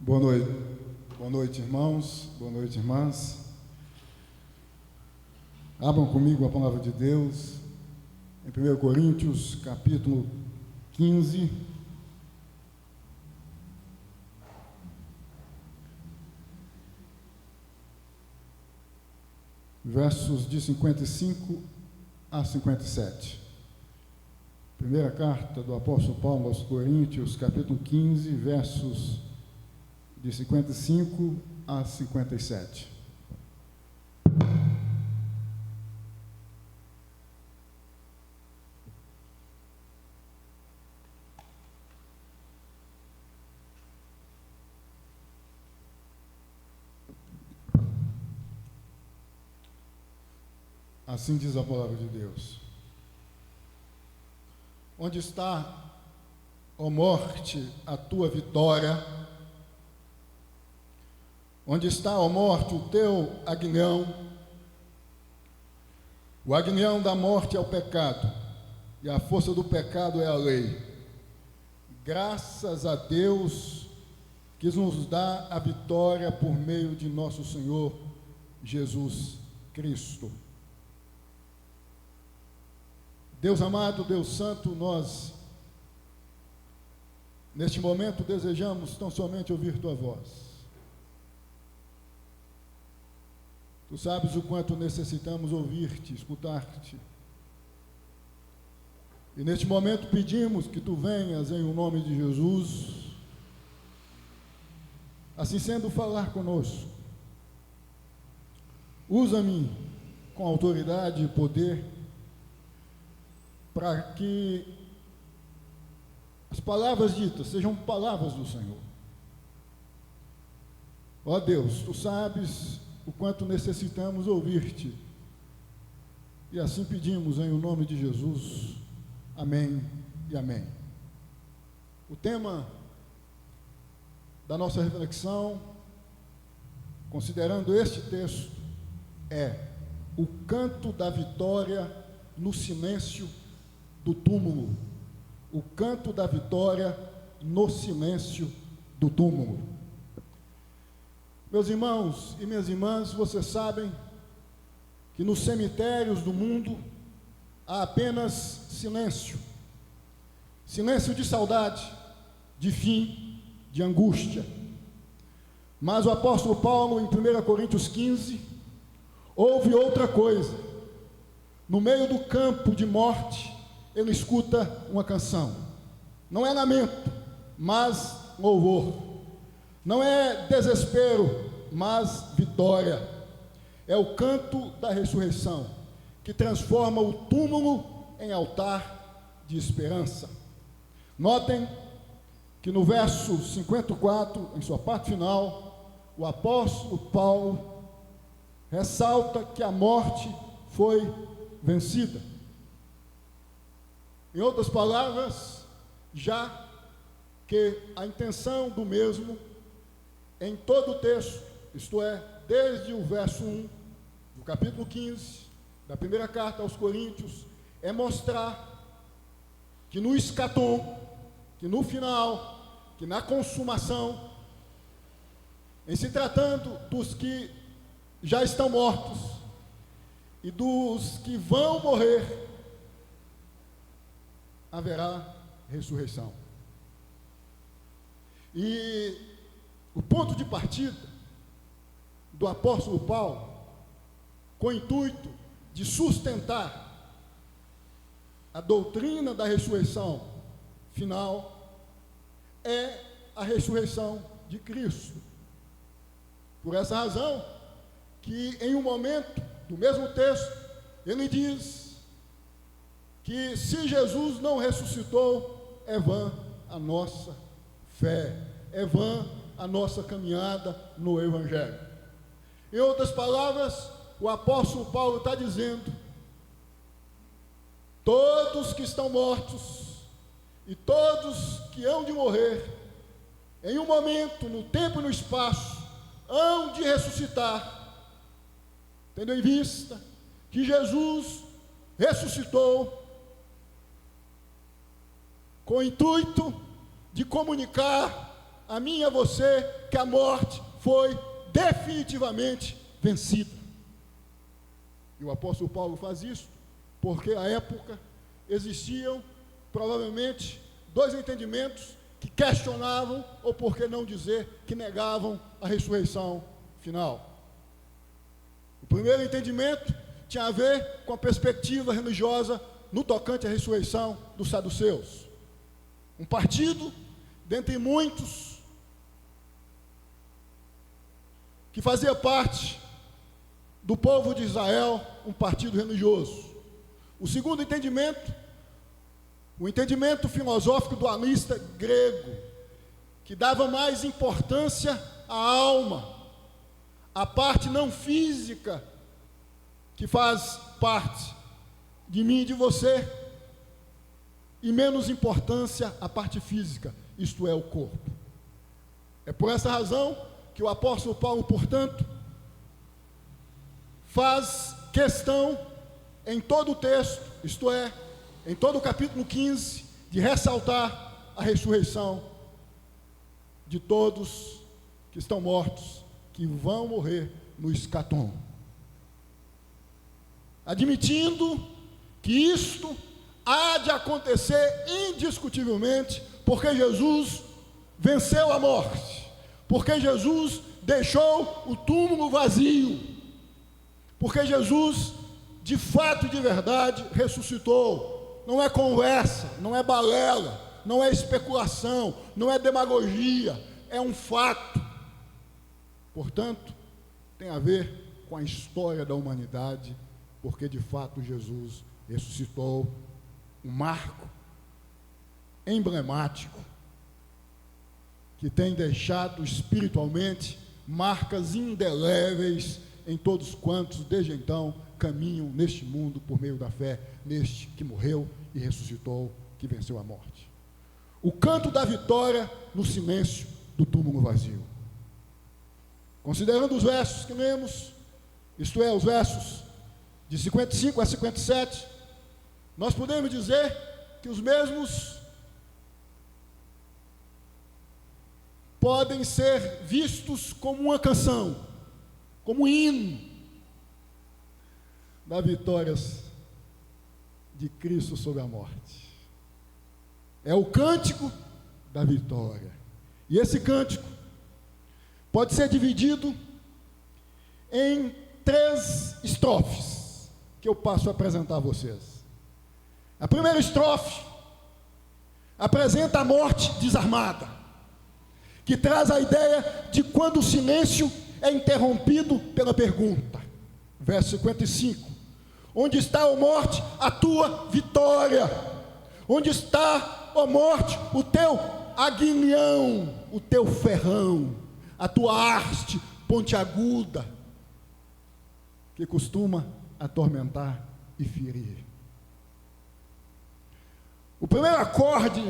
Boa noite, irmãos, boa noite, irmãs. Abram comigo a palavra de Deus em 1 Coríntios, capítulo 15. Versos de 55 a 57. Primeira carta do apóstolo Paulo aos Coríntios, capítulo 15, versos de 55 a 57. Assim diz a palavra de Deus. Onde está, ó morte, a tua vitória? Onde está, ó morte, o teu aguilhão? O aguilhão da morte é o pecado, e a força do pecado é a lei. Graças a Deus que nos dá a vitória por meio de nosso Senhor Jesus Cristo. Deus amado, Deus santo, nós, neste momento, desejamos tão somente ouvir tua voz. Tu sabes o quanto necessitamos ouvir-te, escutar-te. E neste momento pedimos que tu venhas em o nome de Jesus, assim sendo, falar conosco. Usa-me com autoridade e poder, para que as palavras ditas sejam palavras do Senhor. Ó Deus, tu sabes o quanto necessitamos ouvir-te, e assim pedimos em o nome de Jesus. Amém e amém. O tema da nossa reflexão, considerando este texto, é o canto da vitória no silêncio do túmulo. O canto da vitória no silêncio do túmulo. Meus irmãos e minhas irmãs, vocês sabem que nos cemitérios do mundo há apenas silêncio. Silêncio de saudade, de fim, de angústia. Mas o apóstolo Paulo, em 1 Coríntios 15, ouve outra coisa. No meio do campo de morte, ele escuta uma canção. Não é lamento, mas louvor. Não é desespero, mas vitória. É o canto da ressurreição, que transforma o túmulo em altar de esperança. Notem que no verso 54, em sua parte final, o apóstolo Paulo ressalta que a morte foi vencida. Em outras palavras, já que a intenção do mesmo, em todo o texto, isto é, desde o verso 1, do capítulo 15, da primeira carta aos Coríntios, é mostrar que no escatom, que no final, que na consumação, em se tratando dos que já estão mortos e dos que vão morrer, haverá ressurreição. E o ponto de partida do apóstolo Paulo, com o intuito de sustentar a doutrina da ressurreição final, é a ressurreição de Cristo. Por essa razão, que em um momento do mesmo texto, ele diz que se Jesus não ressuscitou, é vã a nossa fé, é vã a nossa caminhada no Evangelho. Em outras palavras, o apóstolo Paulo está dizendo: todos que estão mortos e todos que hão de morrer, em um momento, no tempo e no espaço, hão de ressuscitar, tendo em vista que Jesus ressuscitou com o intuito de comunicar a mim e a você que a morte foi definitivamente vencida. E o apóstolo Paulo faz isso porque à época existiam provavelmente dois entendimentos que questionavam, ou por que não dizer, que negavam a ressurreição final. O primeiro entendimento tinha a ver com a perspectiva religiosa no tocante à ressurreição dos saduceus. Um partido, dentre muitos, que fazia parte do povo de Israel, um partido religioso. O segundo entendimento, o entendimento filosófico dualista grego, que dava mais importância à alma, à parte não física, que faz parte de mim e de você, e menos importância à parte física, isto é, o corpo. É por essa razão que o apóstolo Paulo, portanto, faz questão em todo o texto, isto é, em todo o capítulo 15, de ressaltar a ressurreição de todos que estão mortos, que vão morrer no escatom. Admitindo que isto há de acontecer indiscutivelmente, porque Jesus venceu a morte, porque Jesus deixou o túmulo vazio, porque Jesus, de fato e de verdade, ressuscitou. Não é conversa, não é balela, não é especulação, não é demagogia, é um fato. Portanto, tem a ver com a história da humanidade, porque de fato Jesus ressuscitou, um marco emblemático que tem deixado espiritualmente marcas indeléveis em todos quantos desde então caminham neste mundo por meio da fé neste que morreu e ressuscitou, que venceu a morte. O canto da vitória no silêncio do túmulo vazio. Considerando os versos que lemos, isto é, os versos de 55 a 57, nós podemos dizer que os mesmos podem ser vistos como uma canção, como um hino das vitórias de Cristo sobre a morte. É o cântico da vitória. E esse cântico pode ser dividido em 3 estrofes que eu passo a apresentar a vocês. A primeira estrofe apresenta a morte desarmada, que traz a ideia de quando o silêncio é interrompido pela pergunta. Verso 55. Onde está, ó morte, a tua vitória? Onde está, ó morte, o teu aguilhão, o teu ferrão, a tua haste pontiaguda, que costuma atormentar e ferir? O primeiro acorde,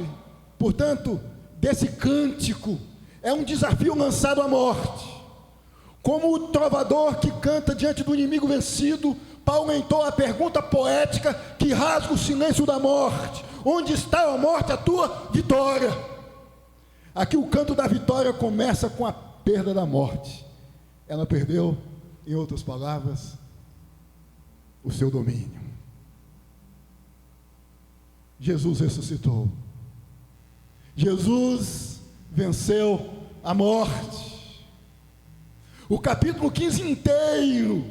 portanto, desse cântico é um desafio lançado à morte. Como o trovador que canta diante do inimigo vencido, Paulo entoa a pergunta poética que rasga o silêncio da morte: onde está, ó morte, a tua vitória? Aqui o canto da vitória começa com a perda da morte. Ela perdeu, em outras palavras, o seu domínio. Jesus ressuscitou. Jesus venceu a morte. O capítulo 15 inteiro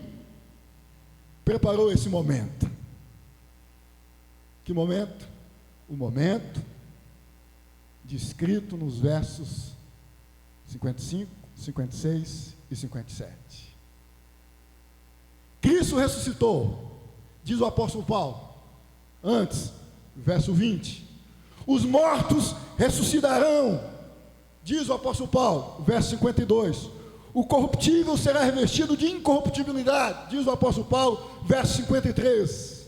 preparou esse momento. Que momento? O momento descrito nos versos 55, 56 e 57. Cristo ressuscitou, diz o apóstolo Paulo. Antes, verso 20, os mortos ressuscitarão, diz o apóstolo Paulo. Verso 52, o corruptível será revestido de incorruptibilidade, diz o apóstolo Paulo. Verso 53,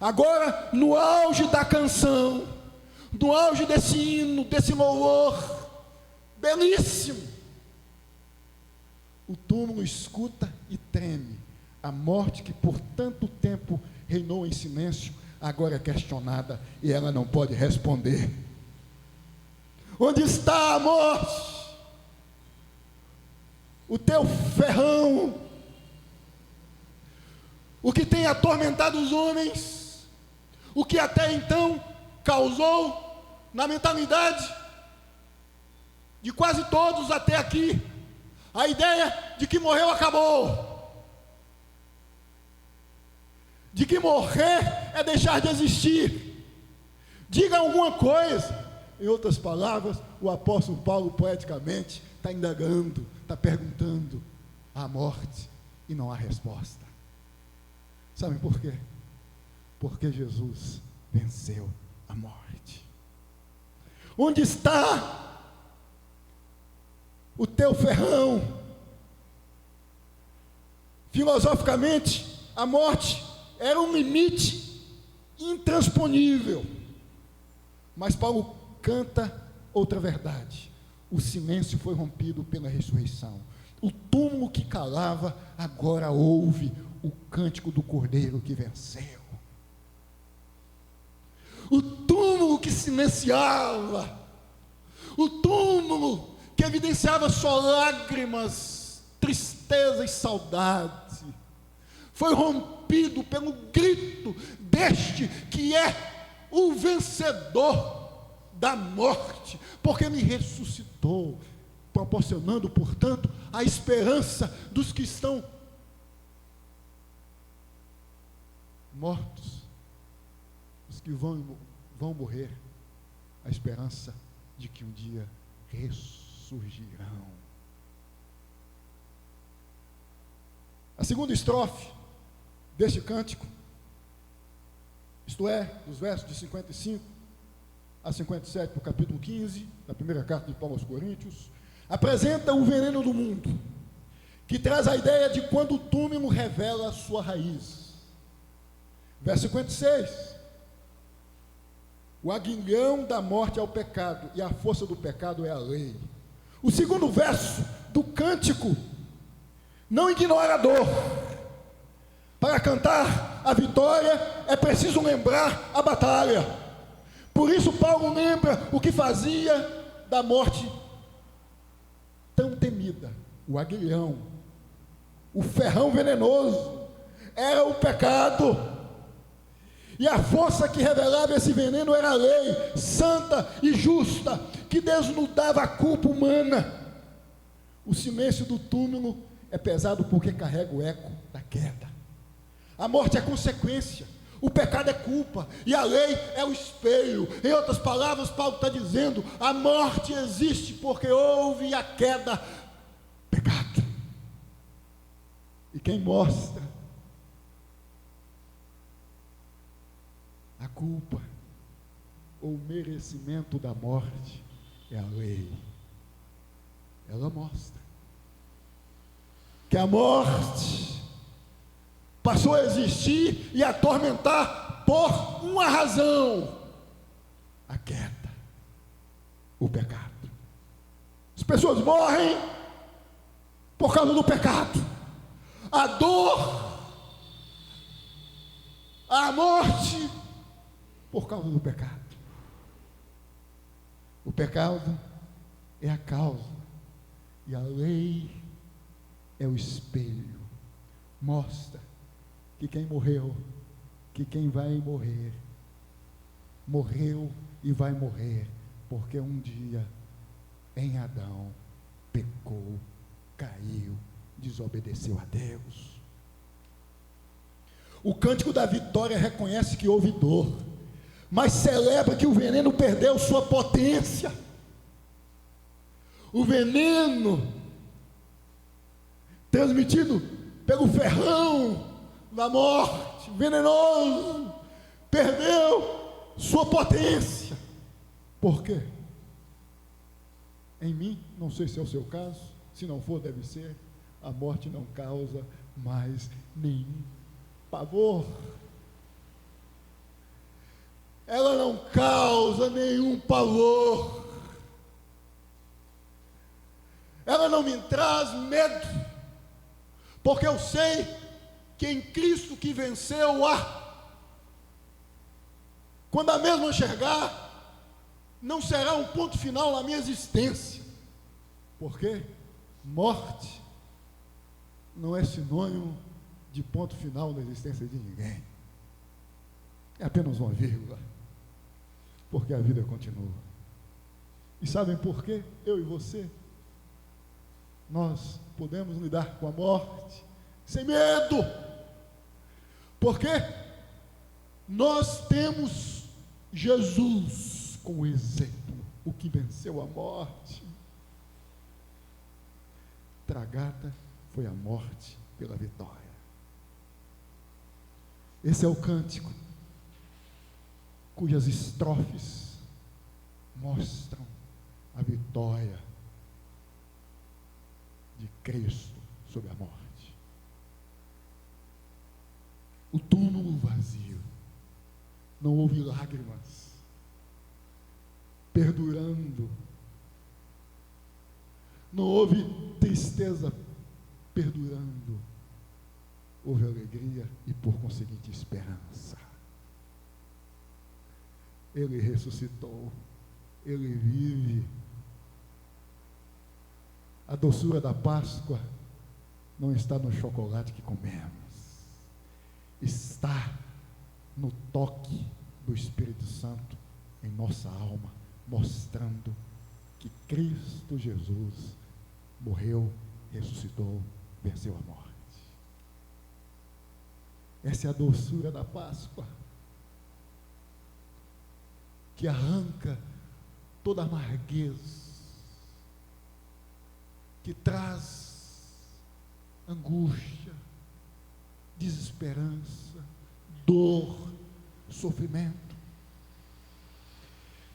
agora no auge da canção, no auge desse hino, desse louvor belíssimo, o túmulo escuta e treme. A morte que por tanto tempo reinou em silêncio, agora é questionada e ela não pode responder. Onde está a morte? o teu ferrão, o que tem atormentado os homens, o que até então causou na mentalidade de quase todos até aqui a ideia de que morreu, acabou, de que morrer é deixar de existir. Diga alguma coisa. Em outras palavras, o apóstolo Paulo poeticamente está indagando, está perguntando à morte e não há resposta. Sabem por quê? Porque Jesus venceu a morte. Onde está o teu ferrão? Filosoficamente, a morte era um limite intransponível. Mas Paulo canta outra verdade. O silêncio foi rompido pela ressurreição. O túmulo que calava, agora ouve o cântico do Cordeiro que venceu. O túmulo que silenciava, o túmulo que evidenciava só lágrimas, tristeza e saudade, foi rompido pelo grito deste que é o vencedor da morte, porque me ressuscitou, proporcionando, portanto, a esperança dos que estão mortos, os que vão morrer, a esperança de que um dia ressurgirão. A segunda estrofe deste cântico, isto é, dos versos de 55 a 57 do capítulo 15, da primeira carta de Paulo aos Coríntios, apresenta o veneno do mundo, que traz a ideia de quando o túmulo revela a sua raiz. Verso 56, o aguilhão da morte é o pecado, e a força do pecado é a lei. O segundo verso do cântico não ignora a dor. Para cantar a vitória é preciso lembrar a batalha. Por isso Paulo lembra o que fazia da morte tão temida. O aguilhão, o ferrão venenoso, era o pecado. E a força que revelava esse veneno era a lei, santa e justa, que desnudava a culpa humana. O silêncio do túmulo é pesado porque carrega o eco da queda. A morte é consequência, o pecado é culpa, e a lei é o espelho. Em outras palavras, Paulo está dizendo, a morte existe porque houve a queda, pecado. E quem mostra a culpa ou o merecimento da morte é a lei. Ela mostra que a morte passou a existir e atormentar por uma razão: a queda, o pecado. As pessoas morrem por causa do pecado. A dor, a morte, por causa do pecado. O pecado é a causa, e a lei é o espelho. Mostra que quem morreu, que quem vai morrer, morreu e vai morrer, porque um dia em Adão pecou, caiu, desobedeceu a Deus. O cântico da vitória reconhece que houve dor, mas celebra que o veneno perdeu sua potência. O veneno transmitido pelo ferrão da morte, venenoso, perdeu sua potência. Por quê? Em mim, não sei se é o seu caso, se não for, deve ser, a morte não causa mais nenhum pavor. Ela não causa nenhum pavor. Ela não me traz medo, porque eu sei que em Cristo que venceu quando a mesma chegar, não será um ponto final na minha existência. Porque morte não é sinônimo de ponto final na existência de ninguém. É apenas uma vírgula, porque a vida continua. E sabem por quê? Eu e você, nós podemos lidar com a morte sem medo, porque nós temos Jesus como exemplo, o que venceu a morte. Tragada foi a morte pela vitória. Esse é o cântico cujas estrofes mostram a vitória de Cristo sobre a morte. O túmulo vazio, não houve lágrimas perdurando, não houve tristeza perdurando, houve alegria e, por conseguinte, esperança. Ele ressuscitou, ele vive. A doçura da Páscoa não está no chocolate que comemos, está no toque do Espírito Santo em nossa alma, mostrando que Cristo Jesus morreu, ressuscitou, venceu a morte. Essa é a doçura da Páscoa, que arranca toda a amarguez, que traz angústia, desesperança, dor, sofrimento.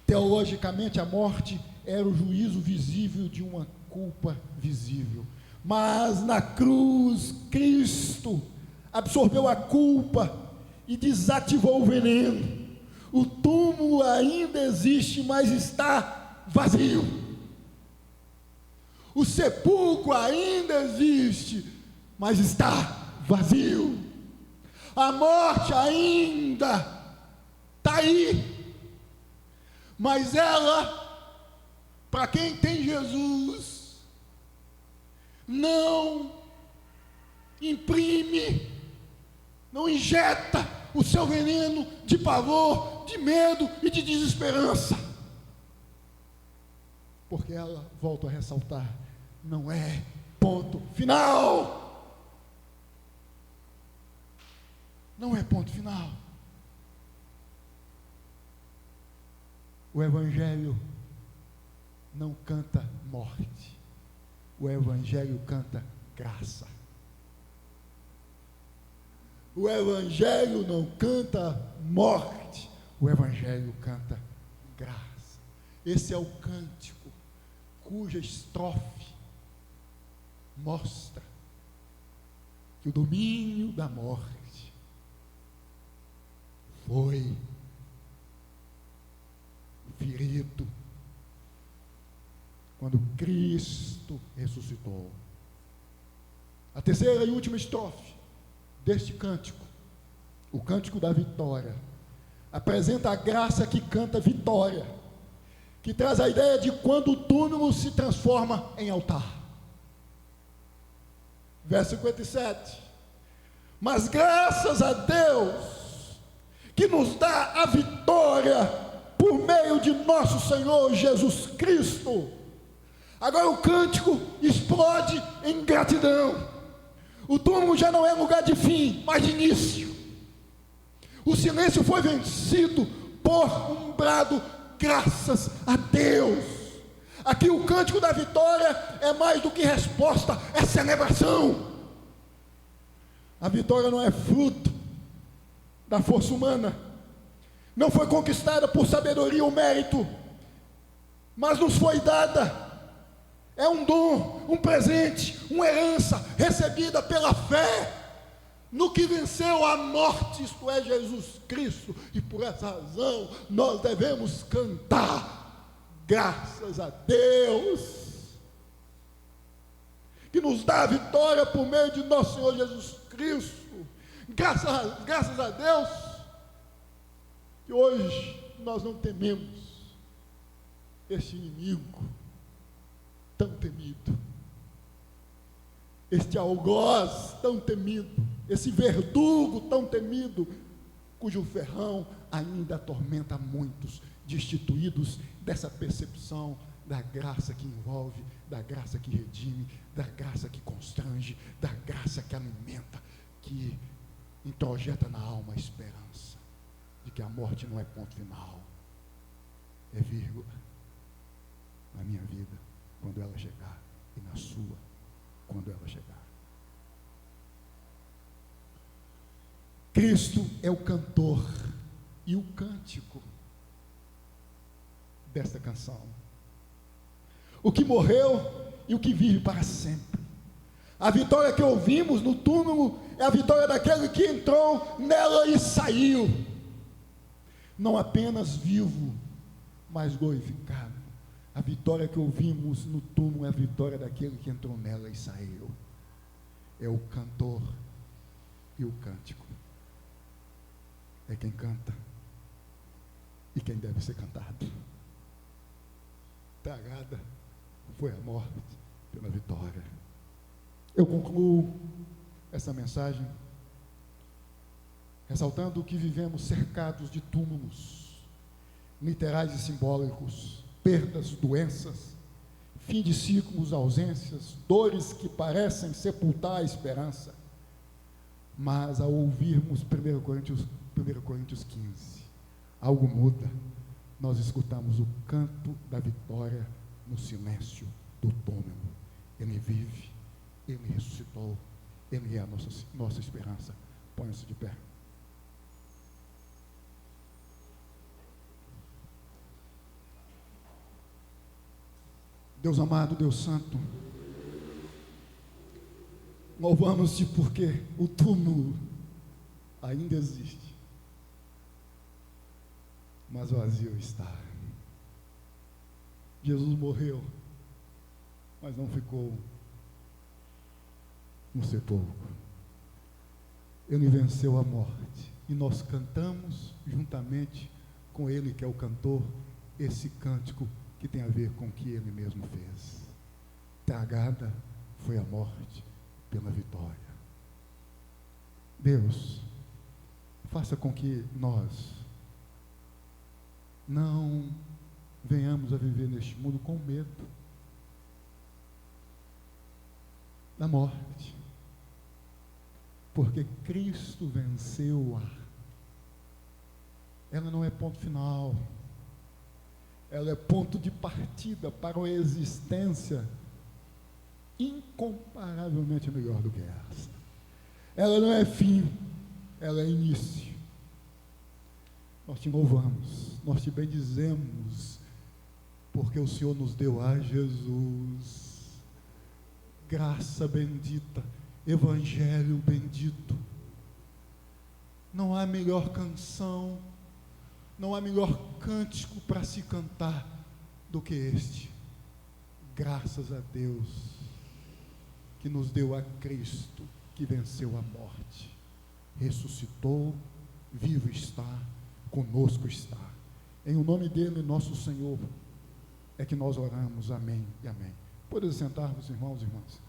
Teologicamente, a morte era o juízo visível de uma culpa visível, mas na cruz, Cristo absorveu a culpa e desativou o veneno. O túmulo ainda existe, mas está vazio. O sepulcro ainda existe, mas está vazio. A morte ainda está aí, mas ela, para quem tem Jesus, não imprime, não injeta o seu veneno de pavor, de medo e de desesperança, porque ela, volto a ressaltar, não é ponto final. Não é ponto final. O Evangelho não canta morte, o Evangelho canta graça. O Evangelho não canta morte, o Evangelho canta graça. Esse é o cântico cuja estrofe mostra que o domínio da morte foi ferido quando Cristo ressuscitou. A terceira e última estrofe deste cântico, o cântico da vitória, apresenta a graça que canta vitória, que traz a ideia de quando o túmulo se transforma em altar. Verso 57. Mas graças a Deus, que nos dá a vitória por meio de nosso Senhor Jesus Cristo. Agora o cântico explode em gratidão. O túmulo já não é lugar de fim, mas de início. O silêncio foi vencido por um brado, graças a Deus. Aqui o cântico da vitória é mais do que resposta, é celebração. A vitória não é fruto da força humana, não foi conquistada por sabedoria ou mérito, mas nos foi dada. É um dom, um presente, uma herança recebida pela fé no que venceu a morte, isto é, Jesus Cristo. E por essa razão nós devemos cantar, graças a Deus, que nos dá a vitória por meio de nosso Senhor Jesus Cristo. Graças a Deus, que hoje nós não tememos este inimigo tão temido. este algoz tão temido, esse verdugo tão temido, cujo ferrão ainda atormenta muitos, destituídos dessa percepção da graça que envolve, da graça que redime, da graça que constrange, da graça que alimenta, que introjeta na alma a esperança de que a morte não é ponto final, é vírgula na minha vida, quando ela chegar, e na sua, quando ela chegar. Cristo é o cantor e o cântico desta canção. O que morreu e o que vive para sempre. A vitória que ouvimos no túmulo é a vitória daquele que entrou nela e saiu. Não apenas vivo, mas glorificado. A vitória que ouvimos no túmulo é a vitória daquele que entrou nela e saiu. É o cantor e o cântico. É quem canta e quem deve ser cantado. Tragada foi a morte pela vitória. Eu concluo essa mensagem ressaltando que vivemos cercados de túmulos, literais e simbólicos, perdas, doenças, fim de ciclos, ausências, dores que parecem sepultar a esperança. Mas ao ouvirmos 1 Coríntios 15, algo muda. Nós escutamos o canto da vitória no silêncio do túmulo. Ele vive, Ele ressuscitou, Ele é a nossa esperança. Ponha-se de pé. Deus amado, Deus santo, louvamos-te porque o túmulo ainda existe, mas vazio está. Jesus morreu, mas não ficou no sepulcro. Ele venceu a morte e nós cantamos juntamente com Ele, que é o cantor, esse cântico que tem a ver com o que Ele mesmo fez. Tragada foi a morte pela vitória. Deus, faça com que nós não venhamos a viver neste mundo com medo da morte, porque Cristo venceu-a. Ela não é ponto final, ela é ponto de partida para uma existência incomparavelmente melhor do que essa. Ela não é fim, ela é início. Nós te louvamos, nós te bendizemos, porque o Senhor nos deu a Jesus, graça bendita, evangelho bendito. Não há melhor canção, não há melhor cântico para se cantar do que este. Graças a Deus que nos deu a Cristo, que venceu a morte, ressuscitou, vivo está, conosco está. Em o nome dele, nosso Senhor, é que nós oramos. Amém e amém. Podem sentar, meus irmãos e irmãs.